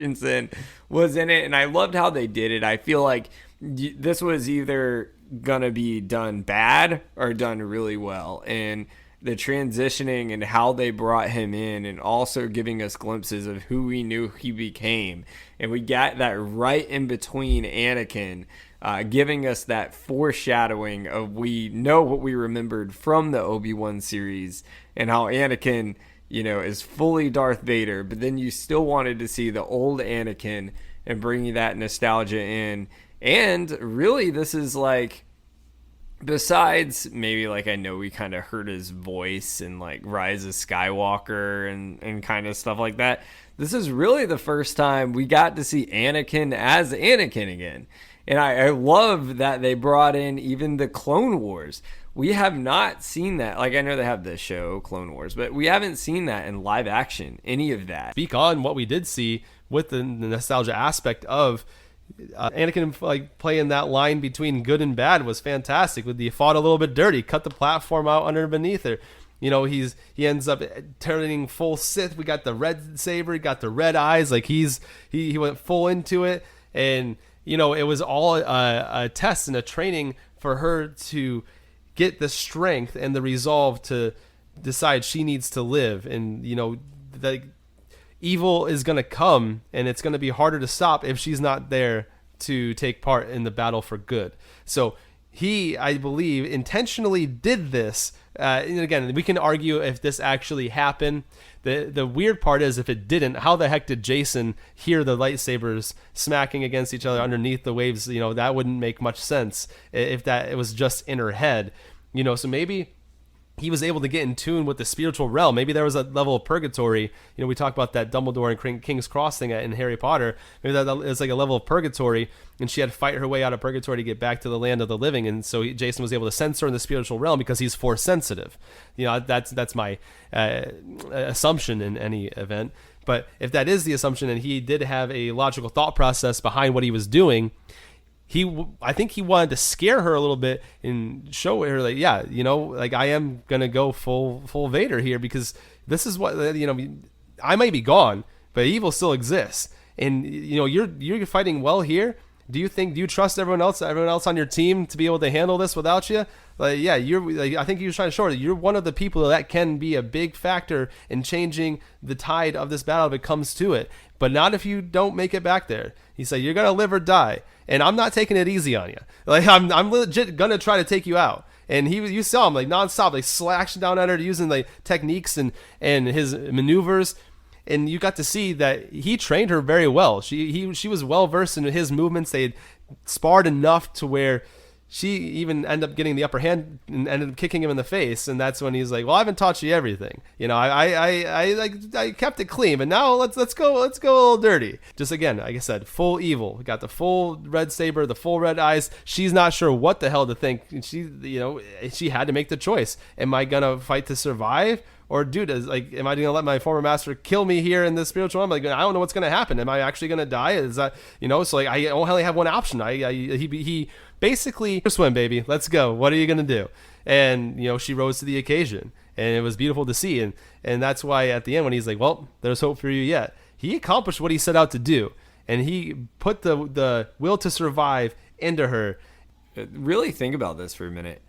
Christensen was in it, and I loved how they did it. I feel like this was either gonna be done bad or done really well, and the transitioning and how they brought him in, and also giving us glimpses of who we knew he became, and we got that right in between Anakin. Giving us that foreshadowing of we know what we remembered from the Obi-Wan series and how Anakin, is fully Darth Vader, but then you still wanted to see the old Anakin and bringing that nostalgia in. And really, this is like, besides maybe like I know we kind of heard his voice and like Rise of Skywalker and kind of stuff like that. This is really the first time we got to see Anakin as Anakin again. And I love that they brought in even the Clone Wars. We have not seen that. Like, I know they have the show Clone Wars, but we haven't seen that in live action, any of that. Speak on what we did see with the nostalgia aspect of Anakin, like playing that line between good and bad was fantastic. With the fought a little bit dirty, cut the platform out underneath her. He ends up turning full Sith. We got the red saber, he got the red eyes. Like he went full into it, and it was all a test and a training for her to get the strength and the resolve to decide she needs to live. And the evil is going to come, and it's going to be harder to stop if she's not there to take part in the battle for good. So he, I believe, intentionally did this. And again, we can argue if this actually happened. The weird part is if it didn't, how the heck did Jason hear the lightsabers smacking against each other underneath the waves? That wouldn't make much sense if that it was just in her head. So maybe he was able to get in tune with the spiritual realm. Maybe there was a level of purgatory. We talk about that Dumbledore and King's Cross thing in Harry Potter. Maybe that is like a level of purgatory, and she had to fight her way out of purgatory to get back to the land of the living. And so Jason was able to sense her in the spiritual realm because he's force sensitive. That's my assumption in any event. But if that is the assumption, and he did have a logical thought process behind what he was doing, I think he wanted to scare her a little bit and show her like, yeah, like I am gonna go full Vader here, because this is what I might be gone, but evil still exists, and you're fighting well here. Do you trust everyone else on your team to be able to handle this without you? Like, yeah, I think he was trying to show her that you're one of the people that can be a big factor in changing the tide of this battle if it comes to it, but not if you don't make it back there. He said, you're gonna live or die, and I'm not taking it easy on you. Like, I'm legit gonna try to take you out. And you saw him like nonstop, like slashing down at her using like techniques and his maneuvers. And you got to see that he trained her very well. She was well versed in his movements. They had sparred enough to where she even ended up getting the upper hand and ended up kicking him in the face. And that's when he's like, "Well, I haven't taught you everything. I kept it clean, but now let's go a little dirty." Just again, like I said, full evil. We got the full red saber, the full red eyes. She's not sure what the hell to think. She had to make the choice. Am I gonna fight to survive? Or, dude, am I going to let my former master kill me here in the spiritual realm? Like, I don't know what's going to happen. Am I actually going to die? Is that, so like, I only have one option. He basically, swim, baby, let's go. What are you going to do? And, she rose to the occasion, and it was beautiful to see. And that's why at the end, when he's like, well, there's hope for you yet, he accomplished what he set out to do. And he put the will to survive into her. Really think about this for a minute.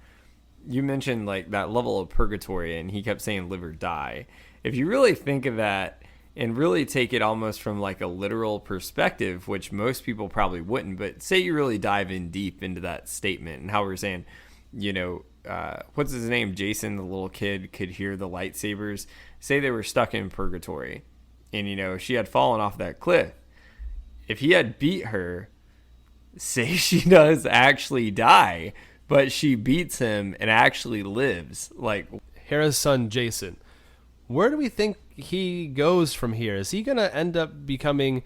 You mentioned like that level of purgatory, and he kept saying live or die. If you really think of that and really take it almost from like a literal perspective, which most people probably wouldn't, but say you really dive in deep into that statement and how we're saying, what's his name? Jason, the little kid, could hear the lightsabers. Say they were stuck in purgatory and, she had fallen off that cliff. If he had beat her, say she does actually die, but she beats him and actually lives. Like, Hera's son, Jason. Where do we think he goes from here? Is he going to end up becoming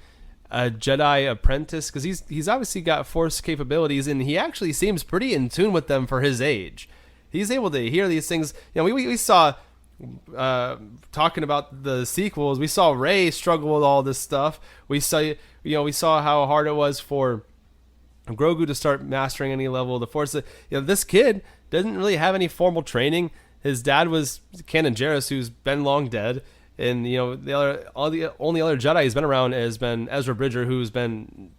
a Jedi apprentice? Because he's obviously got Force capabilities, and he actually seems pretty in tune with them for his age. He's able to hear these things. We saw, talking about the sequels, we saw Rey struggle with all this stuff. We saw how hard it was for Grogu to start mastering any level of the Force. This kid doesn't really have any formal training. His dad was Canon Jarrus, who's been long dead. And the only other Jedi he's been around has been Ezra Bridger, who's been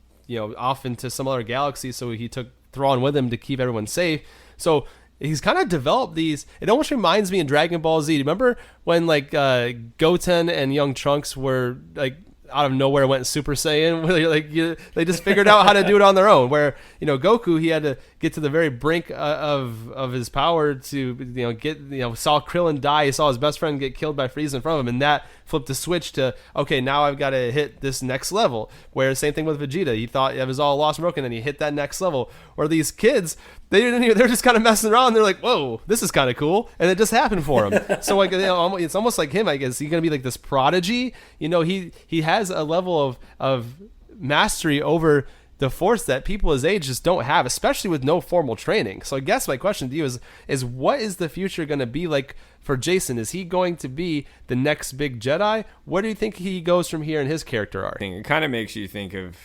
off into some other galaxy. So he took Thrawn with him to keep everyone safe. So he's kind of developed these. It almost reminds me in Dragon Ball Z. Remember when like Goten and young Trunks were like out of nowhere went Super Saiyan? They just figured out how to do it on their own. Where Goku, he had to get to the very brink of his power to get saw Krillin die. He saw his best friend get killed by Frieza in front of him, and that flipped the switch to, okay, now I've got to hit this next level. Where same thing with Vegeta, he thought it was all lost and broken, and he hit that next level. Where these kids, they're just kind of messing around. They're like, whoa, this is kind of cool, and it just happened for him. So like it's almost like him. I guess he's gonna be like this prodigy. He has a level of mastery over the Force that people his age just don't have, especially with no formal training. So I guess my question to you is what is the future going to be like for Jason? Is he going to be the next big Jedi? Where do you think he goes from here in his character arc? It kind of makes you think of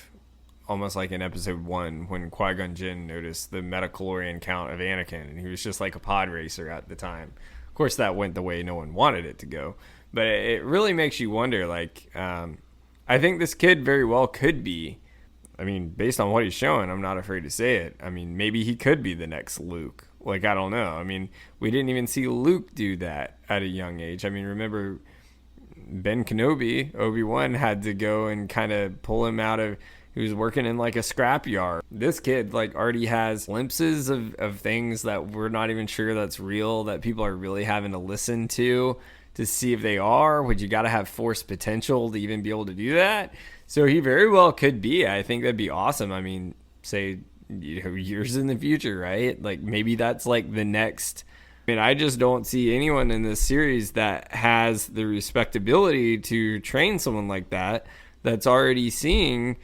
almost like in episode 1 when Qui-Gon Jinn noticed the metachlorian count of Anakin, and he was just like a pod racer at the time. Of course, that went the way no one wanted it to go, but it really makes you wonder, like, I think this kid very well could be, I mean, based on what he's showing, I'm not afraid to say it. I mean, maybe he could be the next Luke. Like, I don't know. I mean, we didn't even see Luke do that at a young age. I mean, remember Ben Kenobi, Obi-Wan had to go and kind of pull him out of, he was working in like a scrapyard. This kid like already has glimpses of things that we're not even sure that's real, that people are really having to listen to see if they are. Would you got to have Force potential to even be able to do that? So he very well could be. I think that'd be awesome. I mean, say years in the future, right? Like maybe that's like the next. I mean, I just don't see anyone in this series that has the respectability to train someone like that that's already seeing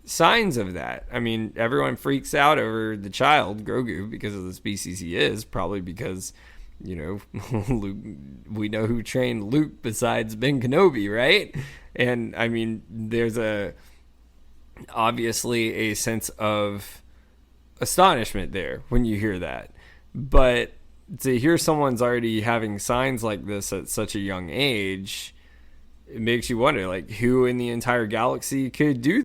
signs of that. I mean, everyone freaks out over the child, Grogu, because of the species he is, probably because, Luke, we know who trained Luke besides Ben Kenobi, right? And I mean, there's obviously a sense of astonishment there when you hear that. But to hear someone's already having signs like this at such a young age, it makes you wonder, like, who in the entire galaxy could do